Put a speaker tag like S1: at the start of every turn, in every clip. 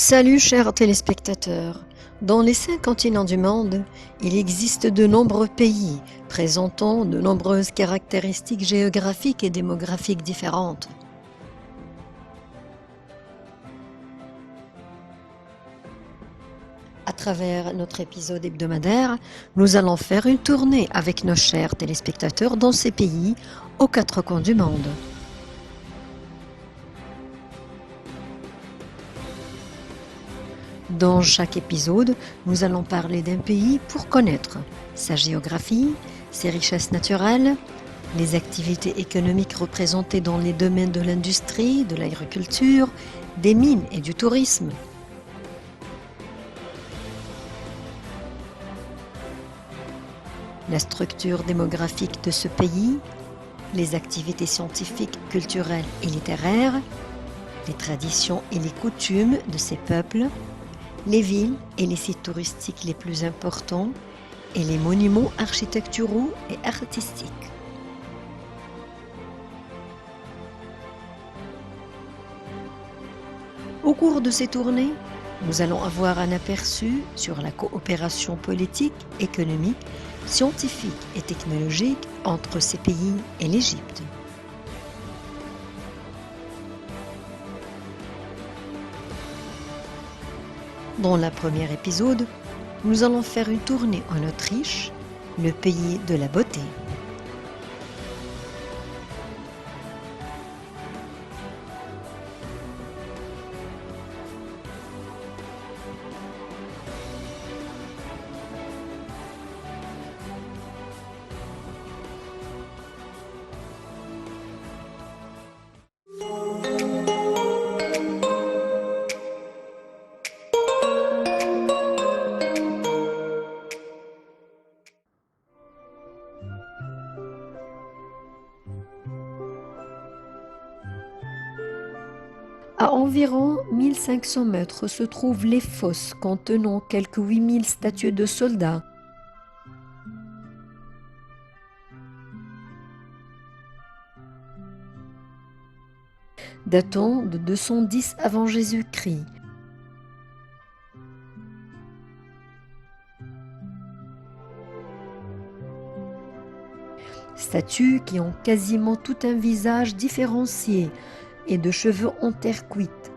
S1: Salut chers téléspectateurs. Dans les 5 continents du monde, il existe de nombreux pays présentant de nombreuses caractéristiques géographiques et démographiques différentes. À travers notre épisode hebdomadaire, nous allons faire une tournée avec nos chers téléspectateurs dans ces pays aux 4 coins du monde. Dans chaque épisode, nous allons parler d'un pays pour connaître sa géographie, ses richesses naturelles, les activités économiques représentées dans les domaines de l'industrie, de l'agriculture, des mines et du tourisme. La structure démographique de ce pays, les activités scientifiques, culturelles et littéraires, les traditions et les coutumes de ces peuples, les villes et les sites touristiques les plus importants et les monuments architecturaux et artistiques. Au cours de ces tournées, nous allons avoir un aperçu sur la coopération politique, économique, scientifique et technologique entre ces pays et l'Égypte. Dans le premier épisode, nous allons faire une tournée en Autriche, le pays de la beauté. À environ 1500 mètres se trouvent les fosses contenant quelques 8000 statues de soldats. Datant de 210 avant Jésus-Christ. Statues qui ont quasiment tout un visage différencié et de cheveux en terre cuite.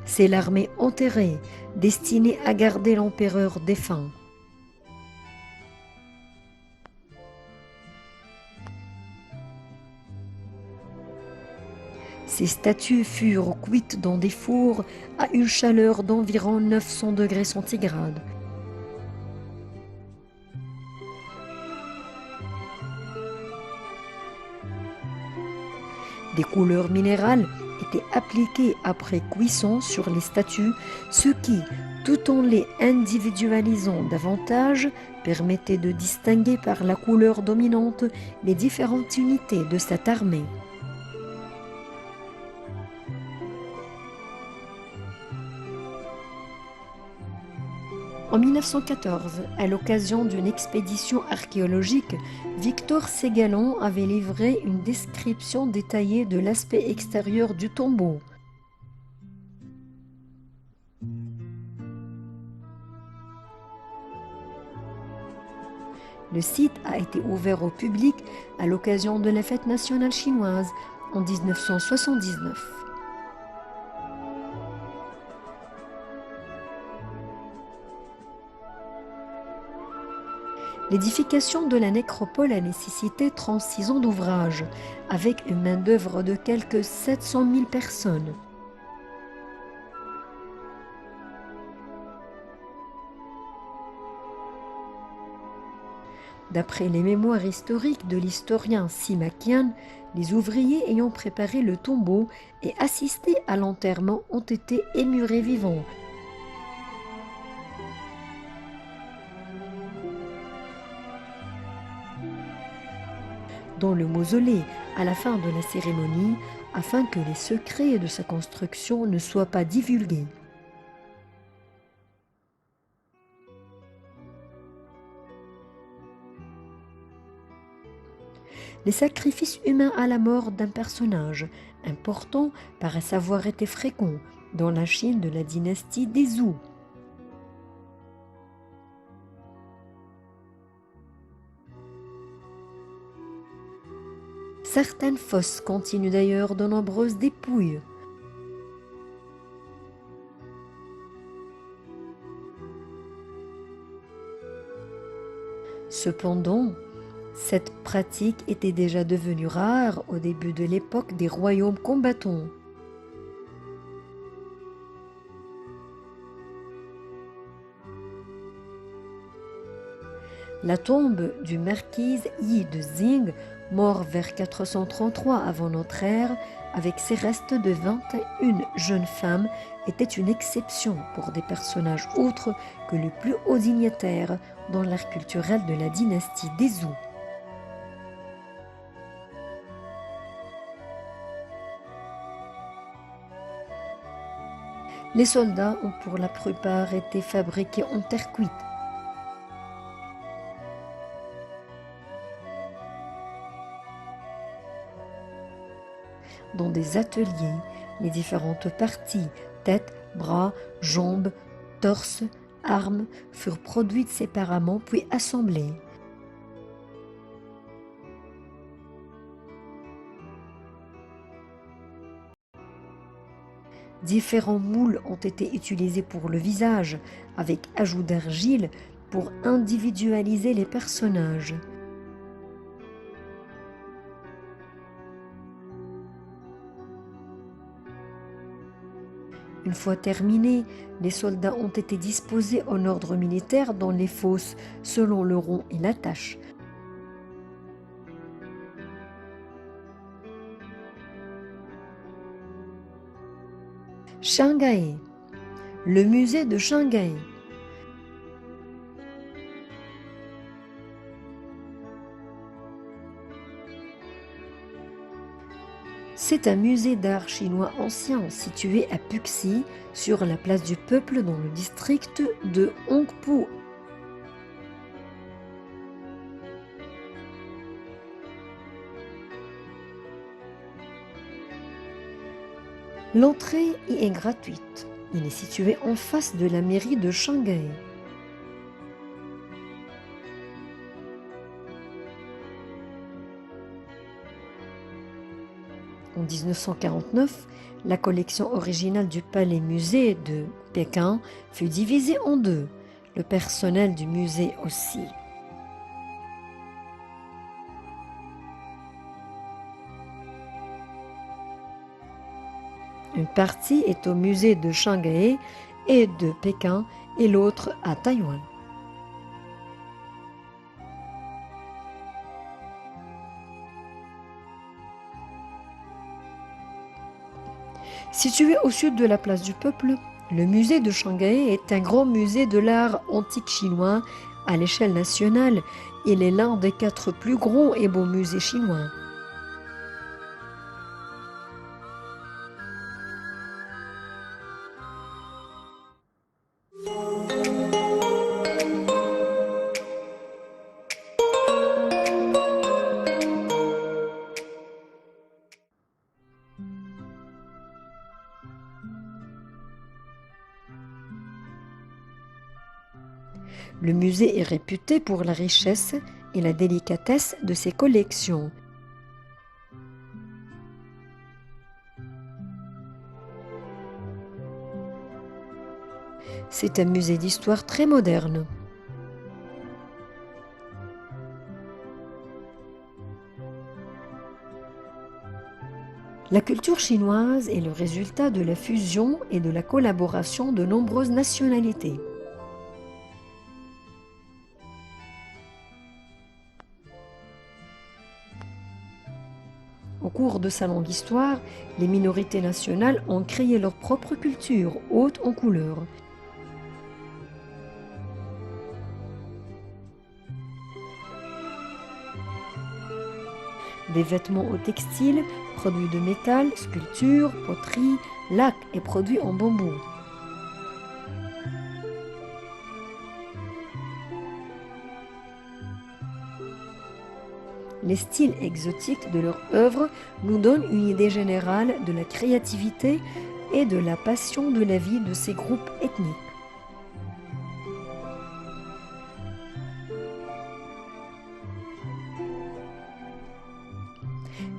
S1: C'est l'armée enterrée, destinée à garder l'empereur défunt. Ces statues furent cuites dans des fours à une chaleur d'environ 900 degrés centigrades. Des couleurs minérales étaient appliquées après cuisson sur les statues, ce qui, tout en les individualisant davantage, permettait de distinguer par la couleur dominante les différentes unités de cette armée. En 1914, à l'occasion d'une expédition archéologique, Victor Ségalen avait livré une description détaillée de l'aspect extérieur du tombeau. Le site a été ouvert au public à l'occasion de la fête nationale chinoise en 1979. L'édification de la nécropole a nécessité 36 ans d'ouvrage, avec une main-d'œuvre de quelques 700 000 personnes. D'après les mémoires historiques de l'historien Simakian, les ouvriers ayant préparé le tombeau et assisté à l'enterrement ont été émurés vivants. Dans le mausolée à la fin de la cérémonie, afin que les secrets de sa construction ne soient pas divulgués. Les sacrifices humains à la mort d'un personnage important paraissent avoir été fréquents dans la Chine de la dynastie des Zhou. Certaines fosses continuent d'ailleurs de nombreuses dépouilles. Cependant, cette pratique était déjà devenue rare au début de l'époque des royaumes combattants. La tombe du marquis Yi de Zing, mort vers 433 avant notre ère, avec ses restes de 21 jeunes femmes, était une exception pour des personnages autres que les plus hauts dignitaires dans l'art culturel de la dynastie des Zhou. Les soldats ont pour la plupart été fabriqués en terre cuite. Dans des ateliers, les différentes parties, tête, bras, jambes, torse, armes, furent produites séparément puis assemblées. Différents moules ont été utilisés pour le visage, avec ajout d'argile pour individualiser les personnages. Une fois terminés, les soldats ont été disposés en ordre militaire dans les fosses, selon le rang et la tâche. Shanghai. Le musée de Shanghai. C'est un musée d'art chinois ancien situé à Puxi, sur la place du Peuple dans le district de Hongpu. L'entrée y est gratuite. Il est situé en face de la mairie de Shanghai. En 1949, la collection originale du Palais-Musée de Pékin fut divisée en deux, le personnel du musée aussi. Une partie est au musée de Shanghai et de Pékin et l'autre à Taïwan. Situé au sud de la place du Peuple, le musée de Shanghai est un grand musée de l'art antique chinois à l'échelle nationale. Il est l'un des 4 plus grands et beaux musées chinois. Le musée est réputé pour la richesse et la délicatesse de ses collections. C'est un musée d'histoire très moderne. La culture chinoise est le résultat de la fusion et de la collaboration de nombreuses nationalités. Au cours de sa longue histoire, les minorités nationales ont créé leur propre culture, haute en couleurs. Des vêtements au textile, produits de métal, sculptures, poterie, lacs et produits en bambou. Les styles exotiques de leur œuvre nous donnent une idée générale de la créativité et de la passion de la vie de ces groupes ethniques.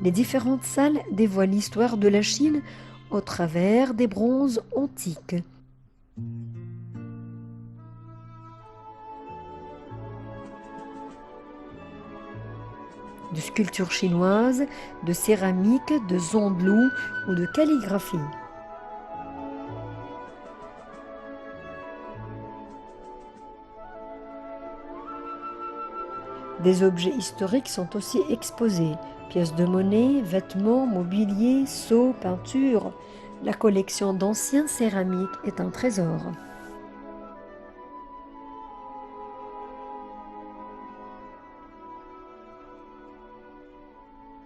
S1: Les différentes salles dévoilent l'histoire de la Chine au travers des bronzes antiques. De sculptures chinoises, de céramique, de zhonglu ou de calligraphie. Des objets historiques sont aussi exposés, pièces de monnaie, vêtements, mobilier, sceaux, peintures. La collection d'anciens céramiques est un trésor.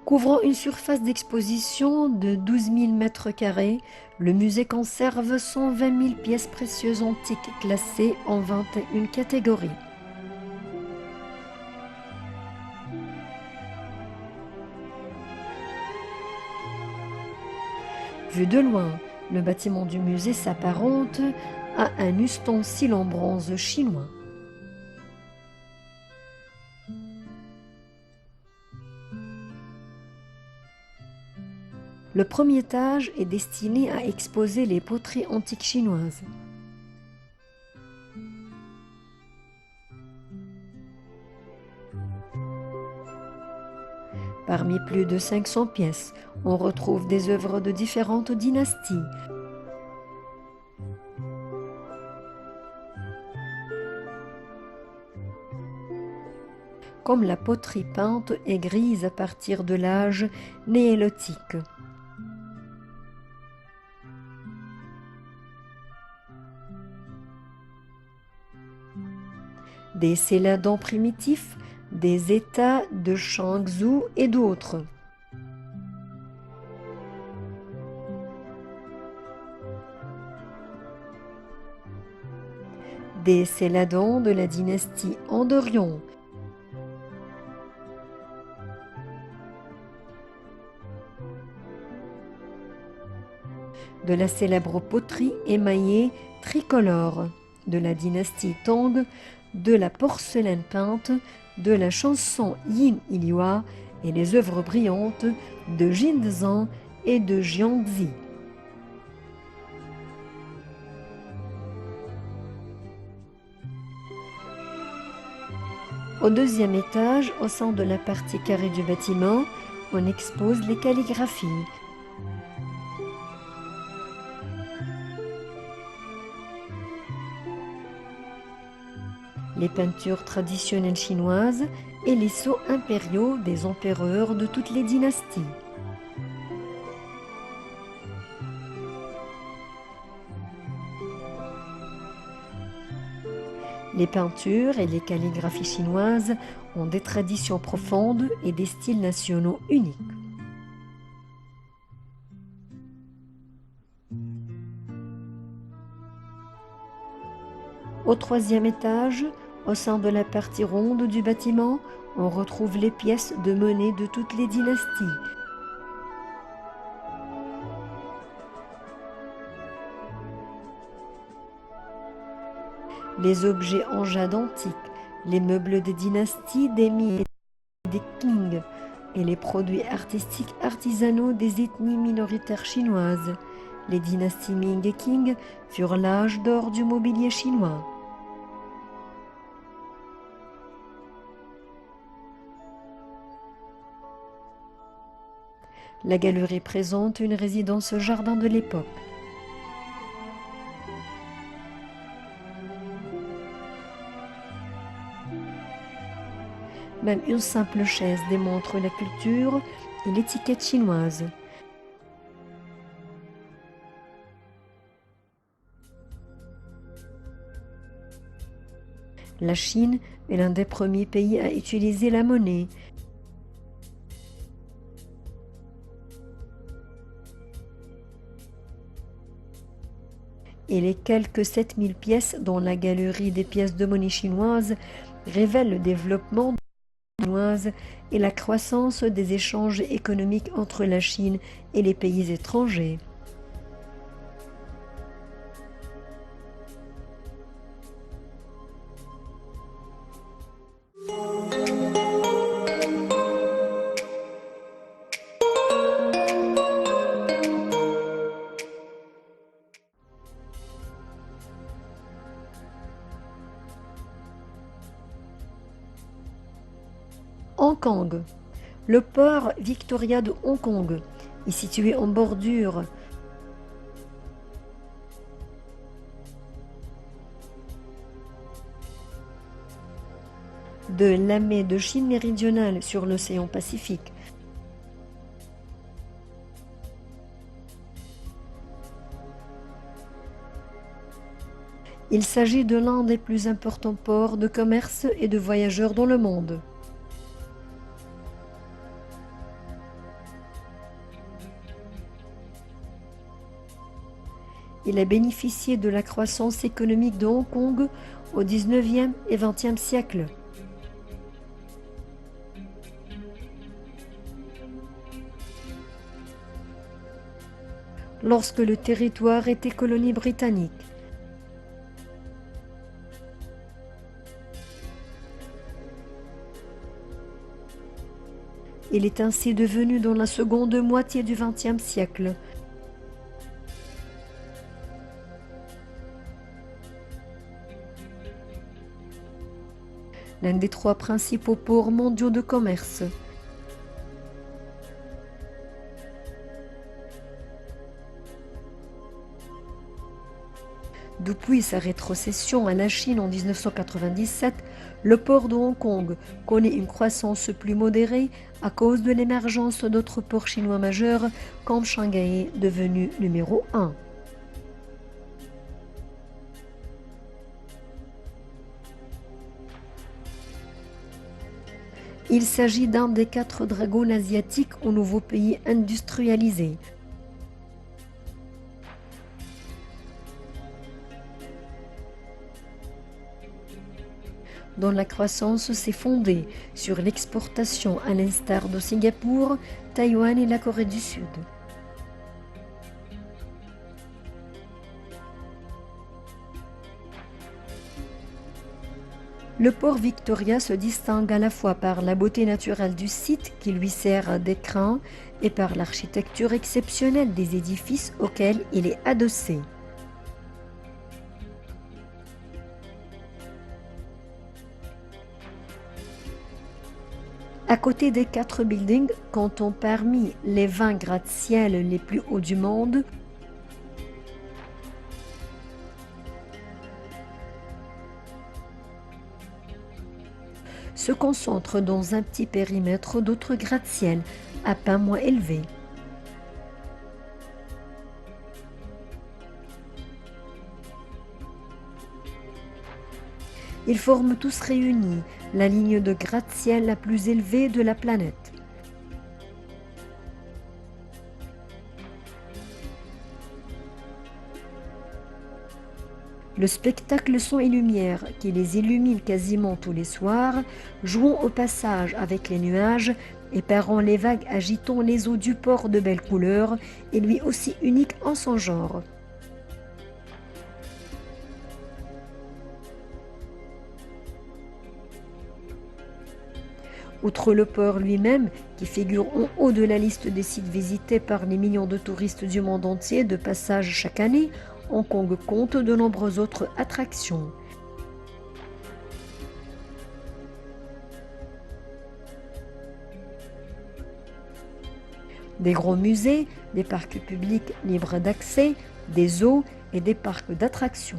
S1: Couvrant une surface d'exposition de 12 000 m², le musée conserve 120 000 pièces précieuses antiques classées en 21 catégories. Vu de loin, le bâtiment du musée s'apparente à un ustensile en bronze chinois. Le premier étage est destiné à exposer les poteries antiques chinoises. Parmi plus de 500 pièces, on retrouve des œuvres de différentes dynasties. Comme la poterie peinte et grise à partir de l'âge néolithique. Des céladons primitifs, des États de Shangzhou et d'autres. Des céladons de la dynastie Andorion. De la célèbre poterie émaillée tricolore de la dynastie Tang, de la porcelaine peinte, de la chanson Yin Iliwa et les œuvres brillantes de Jinzhang et de Jiangxi. Au deuxième étage, au sein de la partie carrée du bâtiment, on expose les calligraphies. Les peintures traditionnelles chinoises et les sceaux impériaux des empereurs de toutes les dynasties. Les peintures et les calligraphies chinoises ont des traditions profondes et des styles nationaux uniques. Au troisième étage, au sein de la partie ronde du bâtiment, on retrouve les pièces de monnaie de toutes les dynasties. Les objets en jade antique, les meubles des dynasties des Mi et des Qing, et les produits artistiques artisanaux des ethnies minoritaires chinoises. Les dynasties Ming et Qing furent l'âge d'or du mobilier chinois. La galerie présente une résidence jardin de l'époque. Même une simple chaise démontre la culture et l'étiquette chinoise. La Chine est l'un des premiers pays à utiliser la monnaie. Et les quelques 7000 pièces dans la galerie des pièces de monnaie chinoise révèlent le développement de la monnaie chinoise chinoise et la croissance des échanges économiques entre la Chine et les pays étrangers. Hong Kong. Le port Victoria de Hong Kong est situé en bordure de la baie de Chine méridionale sur l'océan Pacifique. Il s'agit de l'un des plus importants ports de commerce et de voyageurs dans le monde. Il a bénéficié de la croissance économique de Hong Kong au XIXe et XXe siècle. Lorsque le territoire était colonie britannique. Il est ainsi devenu dans la seconde moitié du XXe siècle l'un des trois principaux ports mondiaux de commerce. Depuis sa rétrocession à la Chine en 1997, le port de Hong Kong connaît une croissance plus modérée à cause de l'émergence d'autres ports chinois majeurs comme Shanghai, devenu numéro 1. Il s'agit d'un des 4 dragons asiatiques au nouveau pays industrialisé. Dont la croissance s'est fondée sur l'exportation à l'instar de Singapour, Taïwan et la Corée du Sud. Le port Victoria se distingue à la fois par la beauté naturelle du site qui lui sert d'écrin et par l'architecture exceptionnelle des édifices auxquels il est adossé. À côté des 4 buildings, comptant parmi les 20 gratte-ciel les plus hauts du monde, se concentrent dans un petit périmètre d'autres gratte-ciel à peine moins élevés. Ils forment tous réunis la ligne de gratte-ciel la plus élevée de la planète. Le spectacle son et lumière qui les illumine quasiment tous les soirs, jouant au passage avec les nuages et parant les vagues agitant les eaux du port de belles couleurs, est lui aussi unique en son genre. Outre le port lui-même, qui figure en haut de la liste des sites visités par les millions de touristes du monde entier de passage chaque année, Hong Kong compte de nombreuses autres attractions. Des gros musées, des parcs publics libres d'accès, des zoos et des parcs d'attractions.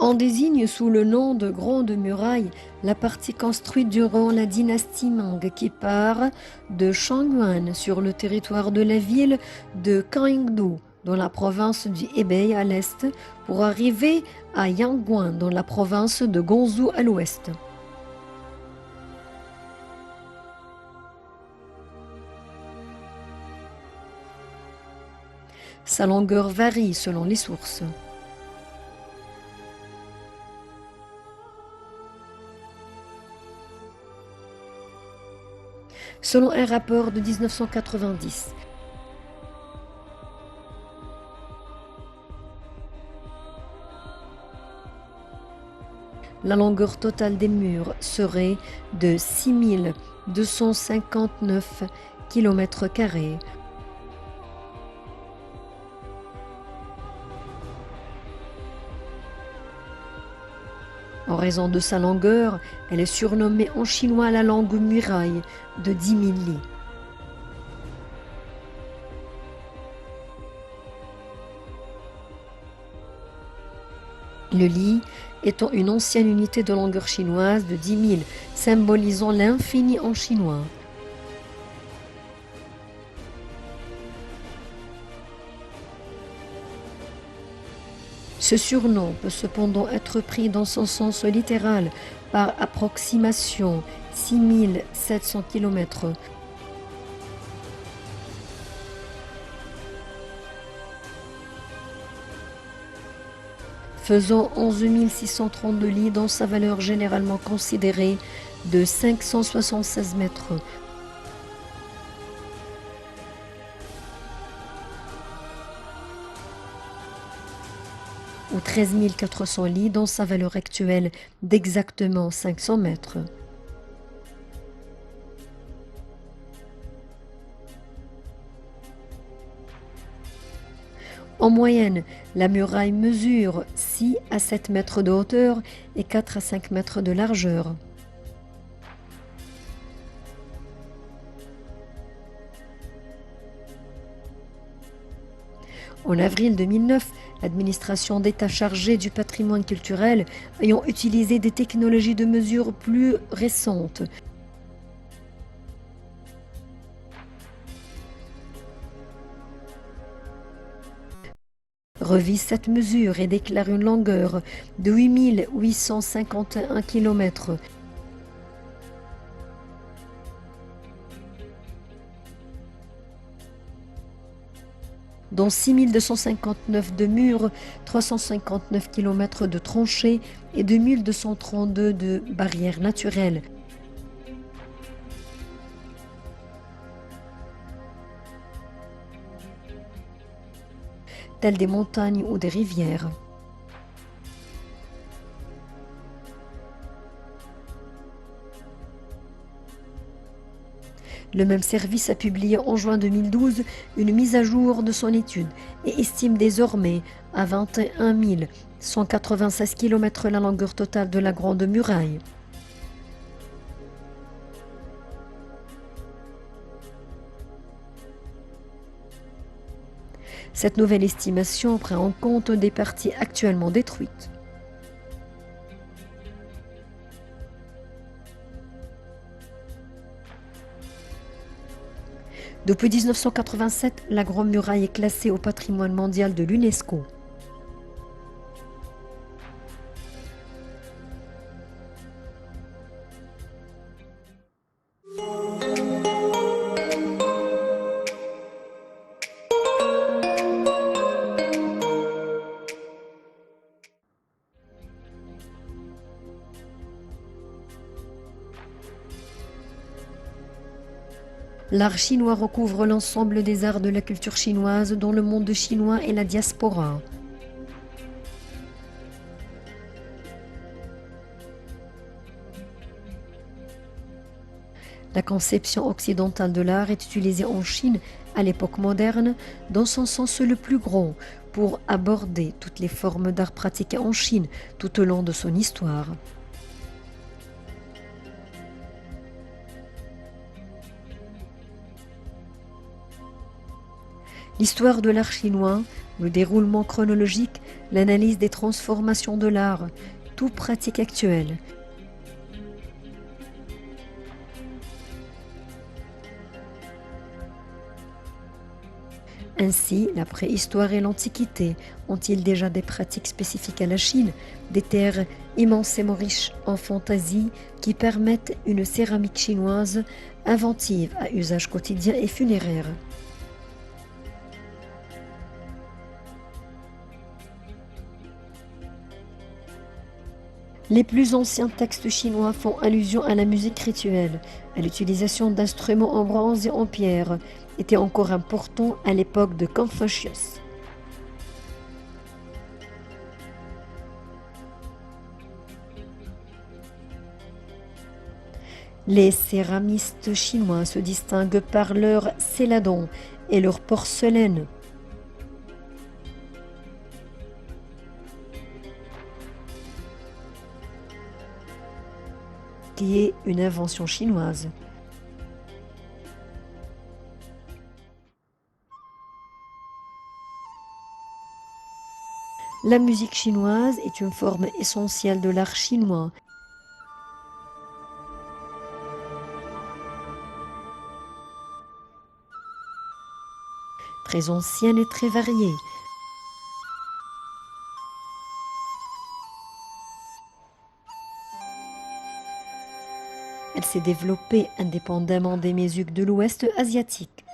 S1: On désigne sous le nom de Grande Muraille la partie construite durant la dynastie Ming qui part de Shangguan sur le territoire de la ville de Kangdou dans la province du Hebei à l'est pour arriver à Yanguan dans la province de Ganzhou à l'ouest. Sa longueur varie selon les sources. Selon un rapport de 1990, la longueur totale des murs serait de 6259 km². En raison de sa longueur, elle est surnommée en chinois la longue muraille de 10 000 lits. Le li étant une ancienne unité de longueur chinoise de 10 000, symbolisant l'infini en chinois. Ce surnom peut cependant être pris dans son sens littéral par approximation 6700 km. Faisant 11 632 lits dans sa valeur généralement considérée de 576 mètres. Ou 13 400 lits dans sa valeur actuelle d'exactement 500 mètres. En moyenne, la muraille mesure 6 à 7 mètres de hauteur et 4 à 5 mètres de largeur. En avril 2009, l'administration d'État chargée du patrimoine culturel ayant utilisé des technologies de mesure plus récentes revise cette mesure et déclare une longueur de 8 851 km, dont 6 259 de murs, 359 km de tranchées et 2 232 de barrières naturelles. Telles des montagnes ou des rivières. Le même service a publié en juin 2012 une mise à jour de son étude et estime désormais à 21 196 km la longueur totale de la Grande Muraille. Cette nouvelle estimation prend en compte des parties actuellement détruites. Depuis 1987, la Grande Muraille est classée au patrimoine mondial de l'UNESCO. L'art chinois recouvre l'ensemble des arts de la culture chinoise dans le monde chinois et la diaspora. La conception occidentale de l'art est utilisée en Chine à l'époque moderne dans son sens le plus grand pour aborder toutes les formes d'art pratiquées en Chine tout au long de son histoire. L'histoire de l'art chinois, le déroulement chronologique, l'analyse des transformations de l'art, tout pratique actuelle. Ainsi, la préhistoire et l'Antiquité ont-ils déjà des pratiques spécifiques à la Chine, des terres immensément riches en fantaisie qui permettent une céramique chinoise inventive à usage quotidien et funéraire. Les plus anciens textes chinois font allusion à la musique rituelle, à l'utilisation d'instruments en bronze et en pierre, était encore important à l'époque de Confucius. Les céramistes chinois se distinguent par leur céladon et leur porcelaine, qui est une invention chinoise. La musique chinoise est une forme essentielle de l'art chinois. Très ancienne et très variée. Elle s'est développée indépendamment des musiques de l'Ouest asiatique.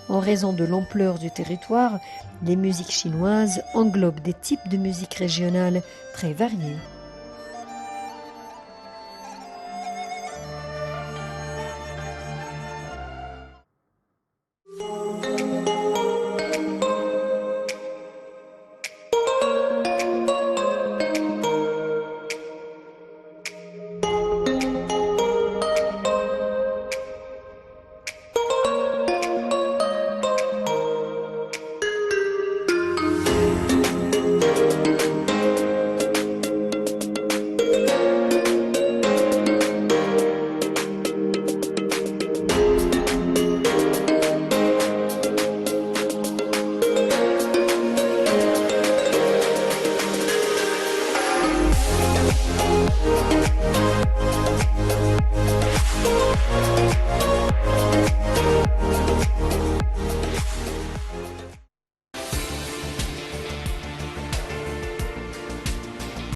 S1: En raison de l'ampleur du territoire, les musiques chinoises englobent des types de musique régionales très variés.